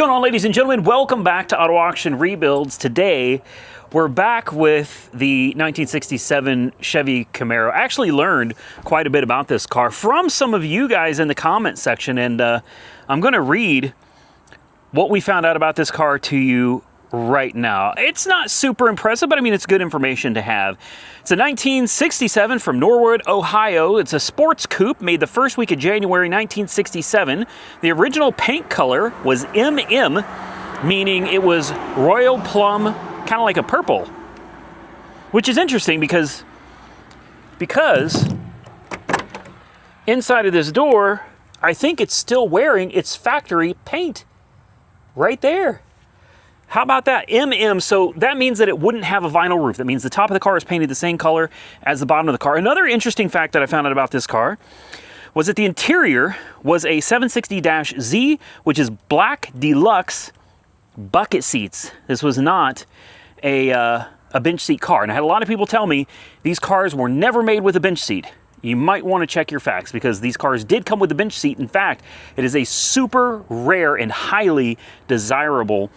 going on, ladies and gentlemen? Welcome back to Auto Auction Rebuilds. Today, we're back with the 1967 Chevy Camaro. I actually learned quite a bit about this car from some of you guys in the comment section, and I'm going to read what we found out about this car to you right now. It's not super impressive, but I mean, it's good information to have. It's a 1967 from Norwood, Ohio. It's a sports coupe made the first week of January 1967. The original paint color was MM, meaning it was royal plum, kind of like a purple, which is interesting because inside of this door, I think it's still wearing its factory paint right there. How about that? MM, so that means that it wouldn't have a vinyl roof. That means the top of the car is painted the same color as the bottom of the car. Another interesting fact that I found out about this car was that the interior was a 760-Z, which is black deluxe bucket seats. This was not a bench seat car. And I had a lot of people tell me these cars were never made with a bench seat. You might want to check your facts because these cars did come with a bench seat. In fact, it is a super rare and highly desirable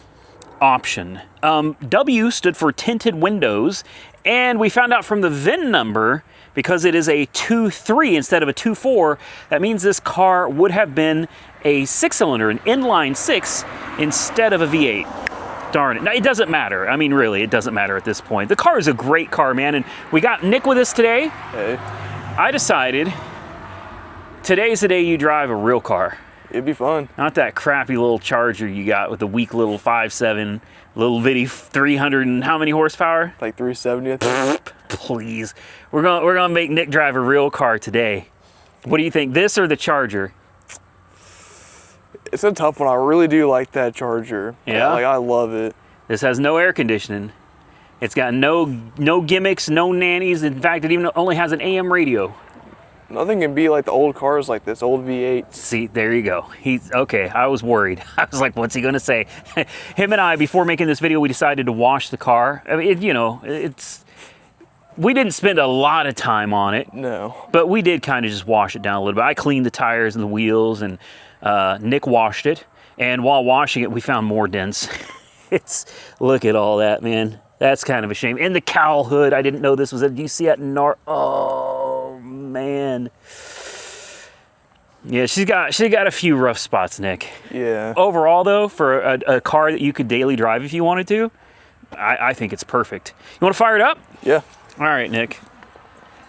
option. W stood for tinted windows, and we found out from the VIN number, because it is a 2.3 instead of a 2.4, that means this car would have been a six-cylinder, an inline six, instead of a V8. Darn it. Now, it doesn't matter. I mean, really, it doesn't matter at this point. The car is a great car, man, and we got Nick with us today. Hey. I decided today's the day you drive a real car. It'd be fun. Not that crappy little Charger you got with the weak little 5.7, little bitty 300 and how many horsepower? Like 370, I think. Please. We're gonna make Nick drive a real car today. What do you think, this or the Charger? It's a tough one. I really do like that Charger. Yeah? Like, I love it. This has no air conditioning. It's got no gimmicks, no nannies. In fact, it even only has an AM radio. Nothing can be like the old cars like this, old V8. See, there you go. He's okay. I was worried. I was like, what's he going to say? Him and I, before making this video, we decided to wash the car. I mean, we didn't spend a lot of time on it. No. But we did kind of just wash it down a little bit. I cleaned the tires and the wheels, and Nick washed it. And while washing it, we found more dents. Look at all that, man. That's kind of a shame. And the cowl hood, I didn't know this was do you see that? Oh, man. Yeah, she's got a few rough spots, Nick. Yeah. Overall, though, for a car that you could daily drive if you wanted to, I think it's perfect. You want to fire it up? Yeah. All right, Nick.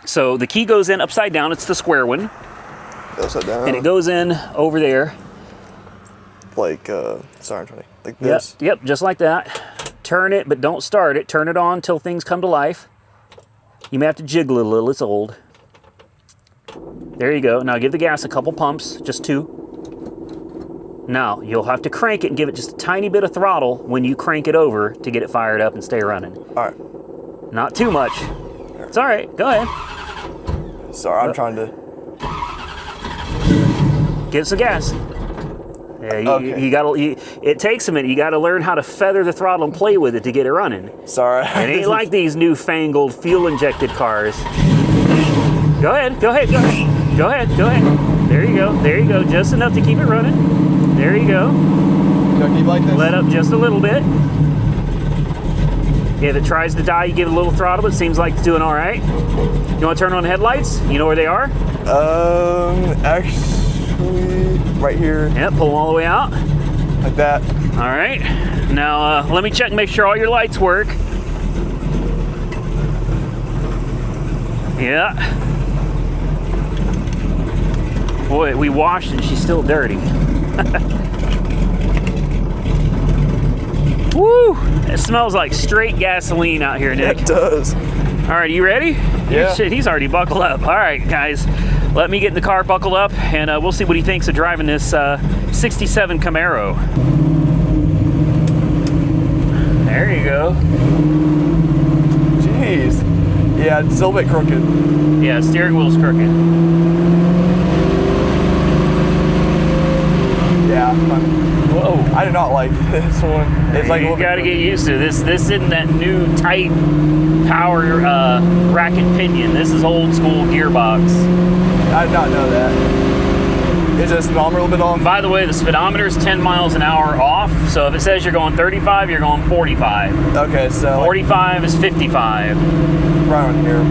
So the key goes in upside down. It's the square one. Upside down. And it goes in over there. Like, sorry, I'm trying to, like this. Yep, just like that. Turn it, but don't start it. Turn it on until things come to life. You may have to jiggle it a little. It's old. There you go. Now give the gas a couple pumps, just 2. Now you'll have to crank it and give it just a tiny bit of throttle when you crank it over to get it fired up and stay running. All right. Not too much. It's all right. Go ahead. Sorry, I'm trying to. Give it some gas. Yeah, Okay. it takes a minute. You gotta learn how to feather the throttle and play with it to get it running. Sorry. It ain't like these newfangled fuel-injected cars. Go ahead. There you go. Just enough to keep it running. There you go. Don't keep like this? Let up just a little bit. If it tries to die, you give it a little throttle. It seems like it's doing all right. You want to turn on the headlights? You know where they are? Actually, right here. Yep, pull them all the way out. Like that. All right. Now, let me check and make sure all your lights work. Yeah. Boy, we washed and she's still dirty. Woo! It smells like straight gasoline out here, Nick. It does. All right, you ready? Yeah. Shit, he's already buckled up. All right, guys. Let me get in the car, buckled up, and we'll see what he thinks of driving this 67 Camaro. There you go. Jeez. Yeah, it's still a bit crooked. Yeah, steering wheel's crooked. Yeah. Whoa. I do not like this one. It's like you gotta get used to this. This isn't that new tight power racket pinion. This is old school gearbox. I did not know that. Is the speedometer a little bit off? By the way, the speedometer is 10 miles an hour off. So if it says you're going 35, you're going 45. Okay, so 45 is 55. right on here.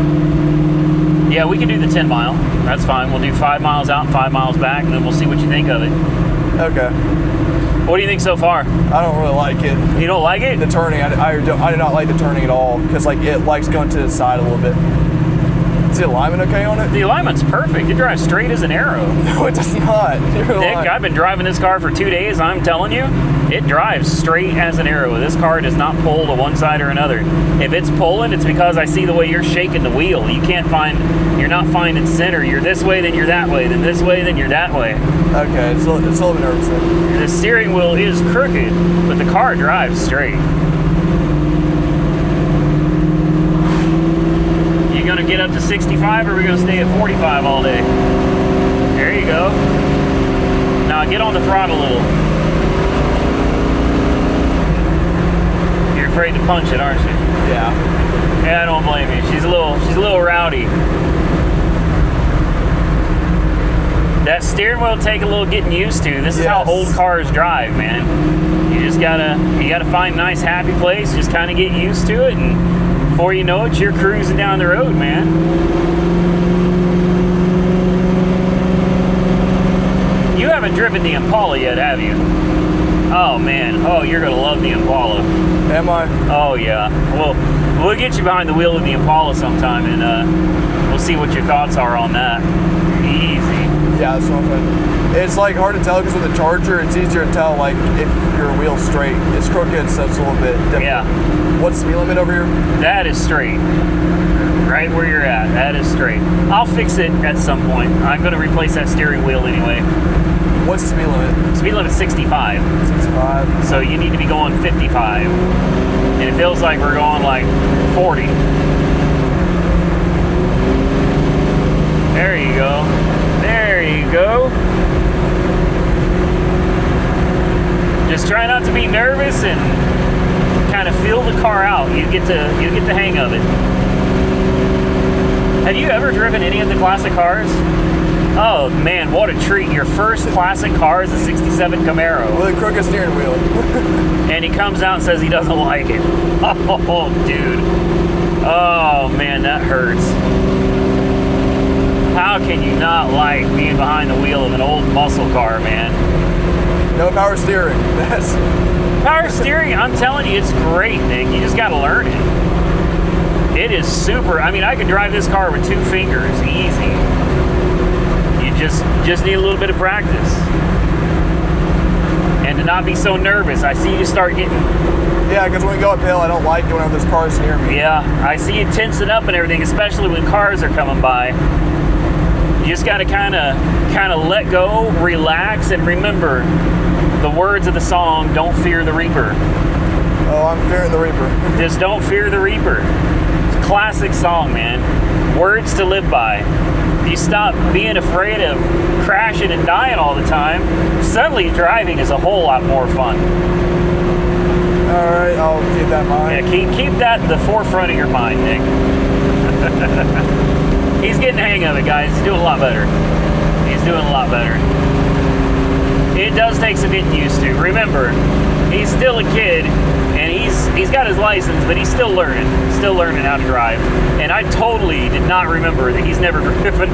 Yeah, we can do the 10 mile. That's fine. We'll do 5 miles out and 5 miles back, and then we'll see what you think of it. Okay. What do you think so far? I don't really like it. You don't like it? The turning, I do not like the turning at all, because like it likes going to the side a little bit. Is the alignment okay on it? The alignment's perfect. It drives straight as an arrow. No, it does not. You're Nick, lying. I've been driving this car for 2 days. I'm telling you, it drives straight as an arrow. This car does not pull to one side or another. If it's pulling, it's because I see the way you're shaking the wheel. You're not finding center. You're this way, then you're that way, then this way, then you're that way. Okay, it's a little bit nervous then. The steering wheel is crooked, but the car drives straight. You gonna get up to 65, or are we gonna stay at 45 all day? There you go. Now get on the throttle a little. You're afraid to punch it, aren't you? Yeah. Yeah, I don't blame you. She's a little rowdy. That steering wheel will take a little getting used to. This is how Yes. old cars drive, man. You gotta find a nice happy place, just kind of get used to it, and before you know it, you're cruising down the road, man. You haven't driven the Impala yet, have you? Oh man, oh, you're gonna love the Impala. Am I? Oh yeah. Well, we'll get you behind the wheel of the Impala sometime, and we'll see what your thoughts are on that. Easy. Yeah, that's what I'm saying. It's like hard to tell because with the Charger, it's easier to tell like if your wheel's straight. It's crooked, so it's a little bit different. Yeah. What's the speed limit over here? That is straight. Right where you're at. That is straight. I'll fix it at some point. I'm going to replace that steering wheel anyway. What's the speed limit? Speed limit's 65. 65. So you need to be going 55. And it feels like we're going like 40. There you go. There you go. Just try not to be nervous and kind of feel the car out. You get the hang of it. Have you ever driven any of the classic cars? Oh man, what a treat. Your first classic car is a 67 Camaro. With a crooked steering wheel. And he comes out and says he doesn't like it. Oh, dude. Oh man, that hurts. How can you not like being behind the wheel of an old muscle car, man? No power steering. That's Power steering, I'm telling you, it's great, Nick. You just got to learn it. It is super. I mean, I could drive this car with 2 fingers, easy. You just need a little bit of practice. And to not be so nervous. I see you start getting... yeah, because when we go uphill, I don't like going over those cars near me. Yeah, I see you tensing up and everything, especially when cars are coming by. You just got to kind of let go, relax, and remember the words of the song, "Don't Fear the Reaper." Oh, I'm fearing the Reaper. Just don't fear the Reaper. It's a classic song, man. Words to live by. If you stop being afraid of crashing and dying all the time, suddenly driving is a whole lot more fun. All right, I'll keep that in mind. Yeah, keep that at the forefront of your mind, Nick. He's getting the hang of it, guys. He's doing a lot better. He's doing a lot better. It does take some getting used to. Remember, he's still a kid, and he's got his license, but he's still learning how to drive. And I totally did not remember that he's never driven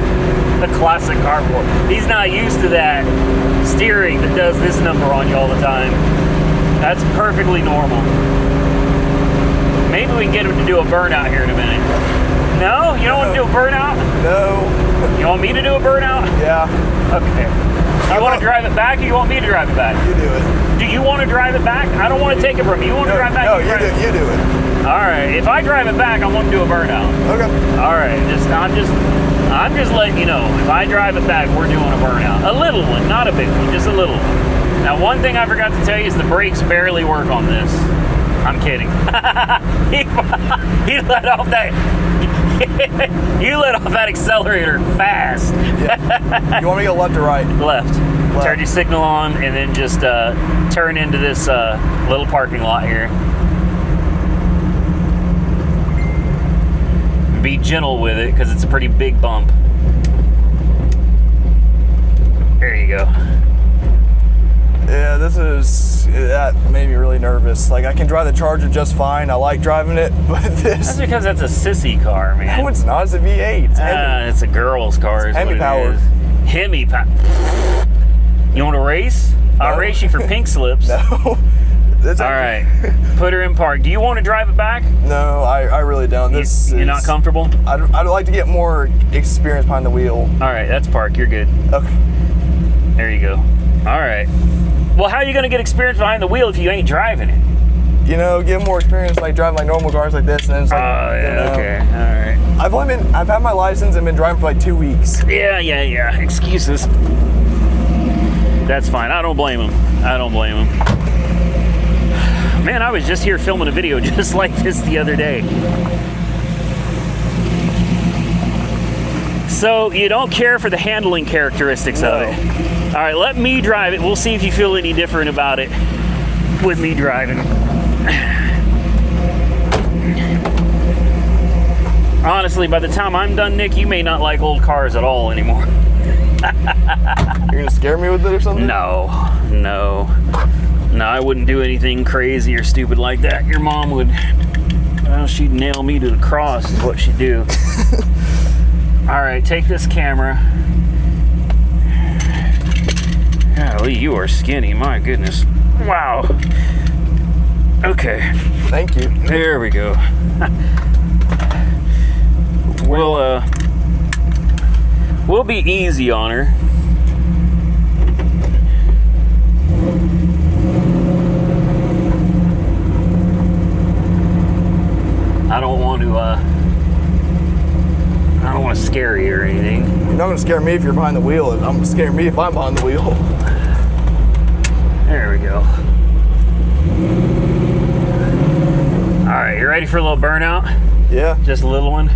a classic car before. He's not used to that steering that does this number on you all the time. That's perfectly normal. Maybe we can get him to do a burnout here in a minute. No? You don't want to do a burnout? No. You want me to do a burnout? Yeah. Okay. You want to drive it back, or you want me to drive it back? You do it. Do you want to drive it back? I don't want to take it from you. You want to drive back? No, drive it. you do it. All right. If I drive it back, I want to do a burnout. Okay. All right. I'm just letting you know. If I drive it back, we're doing a burnout. A little one, not a big one, just a little one. Now, one thing I forgot to tell you is the brakes barely work on this. I'm kidding. He let off that. You let off that accelerator fast. Yeah. You want me to go left or right? Left. Turn your signal on and then just turn into this little parking lot here. Be gentle with it because it's a pretty big bump. There you you go. Yeah, that made me really nervous. Like, I can drive the Charger just fine. I like driving it, but That's this... because that's a sissy car, man. No, it's not. It's a V8. It's Hemi. It's a girl's car. Is Hemi what powered. it is. Hemi powered. You want to race? I'll race you for pink slips. No. All right. Put her in park. Do you want to drive it back? No, I really don't. You're not comfortable? I'd like to get more experience behind the wheel. All right, that's park. You're good. Okay. There you go. All right. Well, how are you going to get experience behind the wheel if you ain't driving it? You know, get more experience like driving like normal cars like this, and then it's like. Oh, yeah, you know, okay. All right. I've had my license and been driving for like 2 weeks. Yeah. Excuses. That's fine. I don't blame him. Man, I was just here filming a video just like this the other day. So you don't care for the handling characteristics of it. All right, let me drive it. We'll see if you feel any different about it with me driving. Honestly, by the time I'm done, Nick, you may not like old cars at all anymore. You're gonna scare me with it or something? No, I wouldn't do anything crazy or stupid like that. Your mom would, well, she'd nail me to the cross is what she'd do. All right, take this camera. Golly, you are skinny, my goodness. Wow. Okay. Thank you. There we go. We'll be easy on her. I don't want to scare you or anything. You're not gonna scare me if you're behind the wheel. I'm gonna scare me if I'm behind the wheel. There we go. All right, you ready for a little burnout? Yeah. Just a little one.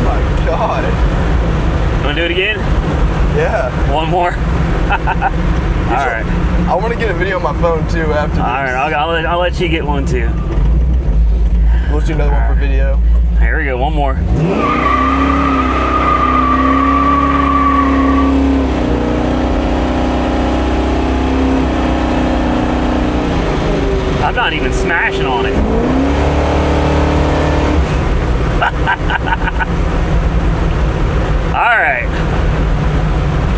My God. Want to do it again? Yeah. One more? All right. I want to get a video on my phone too after this. All right, I'll let you get one too. We'll do another one for video. Here we go, one more. I'm not even smashing on it. All right.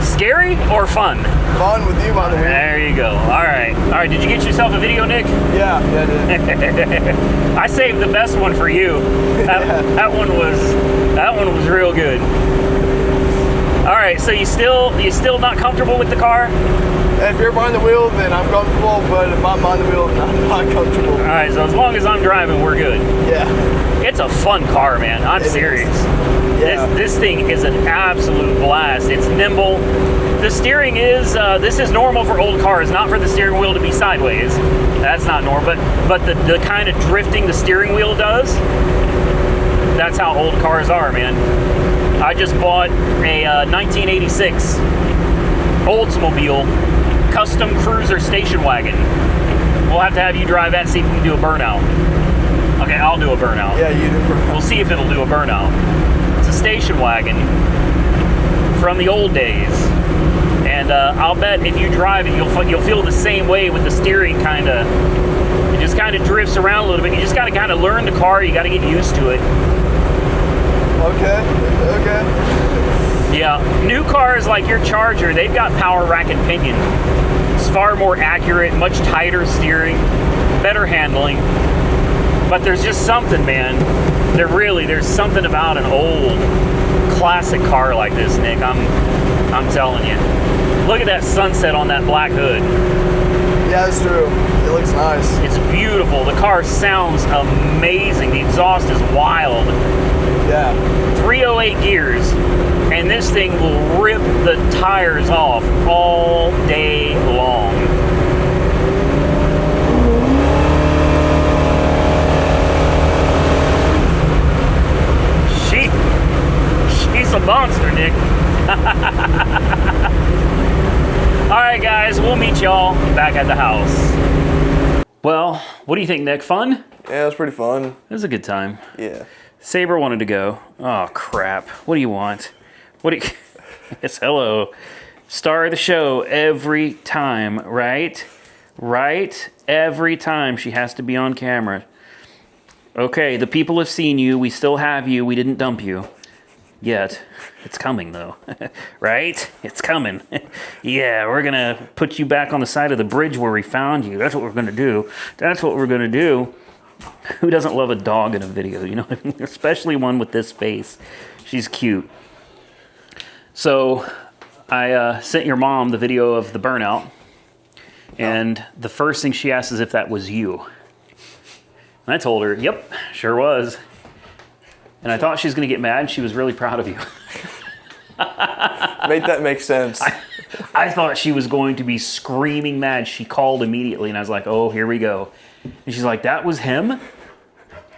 Scary or fun? Fun with you by the way. There you go. All right. Did you get yourself a video, Nick? Yeah, I did. I saved the best one for you. That one was real good. All right. So you still not comfortable with the car? If you're behind the wheel, then I'm comfortable. But if I'm behind the wheel, then I'm not comfortable. All right. So as long as I'm driving, we're good. Yeah. It's a fun car, man. I'm serious. Yeah. This thing is an absolute blast. It's nimble. The steering is, this is normal for old cars, not for the steering wheel to be sideways. That's not normal, but the kind of drifting the steering wheel does, that's how old cars are, man. I just bought a 1986 Oldsmobile custom cruiser station wagon. We'll have to have you drive that, see if we can do a burnout. Okay, I'll do a burnout. Yeah, you do. We'll see if it'll do a burnout. It's a station wagon from the old days. And I'll bet if you drive it, you'll feel the same way with the steering kind of. It just kind of drifts around a little bit. You just got to kind of learn the car. You got to get used to it. Okay. Yeah, new cars like your Charger, they've got power rack and pinion. It's far more accurate, much tighter steering, better handling. But there's just something, man. There's something about an old classic car like this, Nick. I'm telling you. Look at that sunset on that black hood. Yeah, that's true. It looks nice. It's beautiful. The car sounds amazing. The exhaust is wild. Yeah. 308 gears, and this thing will rip the tires off all day long. She's a monster, Nick. All right, guys, we'll meet y'all back at the house. Well, what do you think, Nick? Fun? Yeah, it was pretty fun. It was a good time. Yeah. Saber wanted to go. Oh, crap. What do you want? What do you... Yes, hello. Star of the show every time, right? Right? Every time she has to be on camera. Okay, the people have seen you. We still have you. We didn't dump you. Yet. It's coming, though. Right? It's coming. Yeah, we're going to put you back on the side of the bridge where we found you. That's what we're going to do. That's what we're going to do. Who doesn't love a dog in a video? You know what I mean? Especially one with this face. She's cute. So, I sent your mom the video of the Burnout. And the first thing she asked is if that was you. And I told her, yep, sure was. And I thought she was going to get mad. She was really proud of you. Make that make sense. I thought she was going to be screaming mad. She called immediately, and I was like, oh, here we go. And she's like, that was him?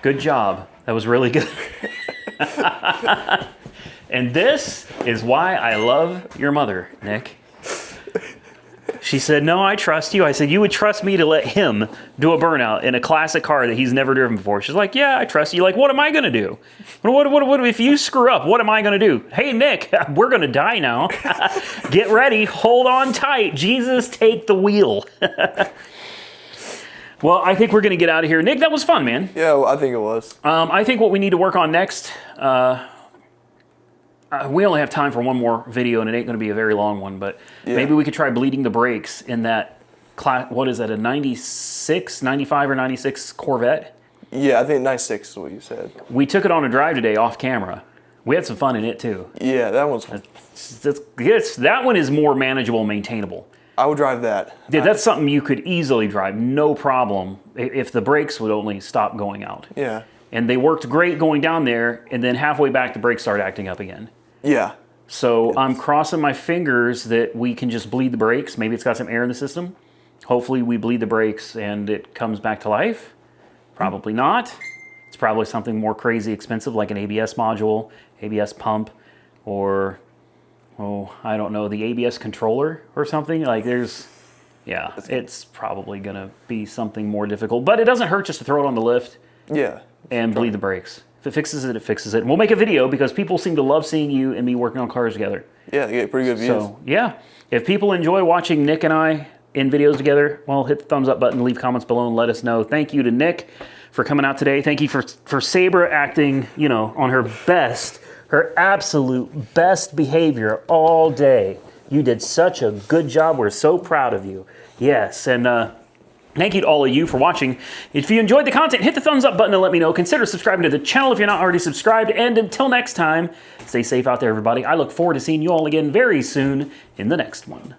Good job. That was really good. And this is why I love your mother, Nick. She said, no, I trust you. I said, you would trust me to let him do a burnout in a classic car that he's never driven before. She's like, yeah, I trust you. Like, what am I going to do? What if you screw up? What am I going to do? Hey, Nick, we're going to die now. Get ready. Hold on tight. Jesus, take the wheel. Well, I think we're going to get out of here. Nick, that was fun, man. Yeah, well, I think it was. I think what we need to work on next... we only have time for one more video, and it ain't going to be a very long one, but maybe we could try bleeding the brakes in that class. What is that, a 96, 95 or 96 Corvette? Yeah, I think 96 is what you said. We took it on a drive today off camera. We had some fun in it, too. Yeah, that one's fun. That one is more manageable and maintainable. I would drive that. Yeah, that's something you could easily drive, no problem, if the brakes would only stop going out. Yeah. And they worked great going down there, and then halfway back, the brakes started acting up again. Yeah. So I'm crossing my fingers that we can just bleed the brakes. Maybe it's got some air in the system. Hopefully we bleed the brakes and it comes back to life. Probably not. It's probably something more crazy expensive like an ABS module, ABS pump, or, I don't know, the ABS controller or something. Like it's probably going to be something more difficult. But it doesn't hurt just to throw it on the lift and bleed the brakes. If it fixes it, it fixes it. And we'll make a video because people seem to love seeing you and me working on cars together. Yeah, they get pretty good views. So, yeah. If people enjoy watching Nick and I in videos together, well, hit the thumbs up button, leave comments below, and let us know. Thank you to Nick for coming out today. Thank you for Saber acting, on her best, her absolute best behavior all day. You did such a good job. We're so proud of you. Yes, and thank you to all of you for watching. If you enjoyed the content, hit the thumbs up button and let me know. Consider subscribing to the channel if you're not already subscribed. And until next time, stay safe out there, everybody. I look forward to seeing you all again very soon in the next one.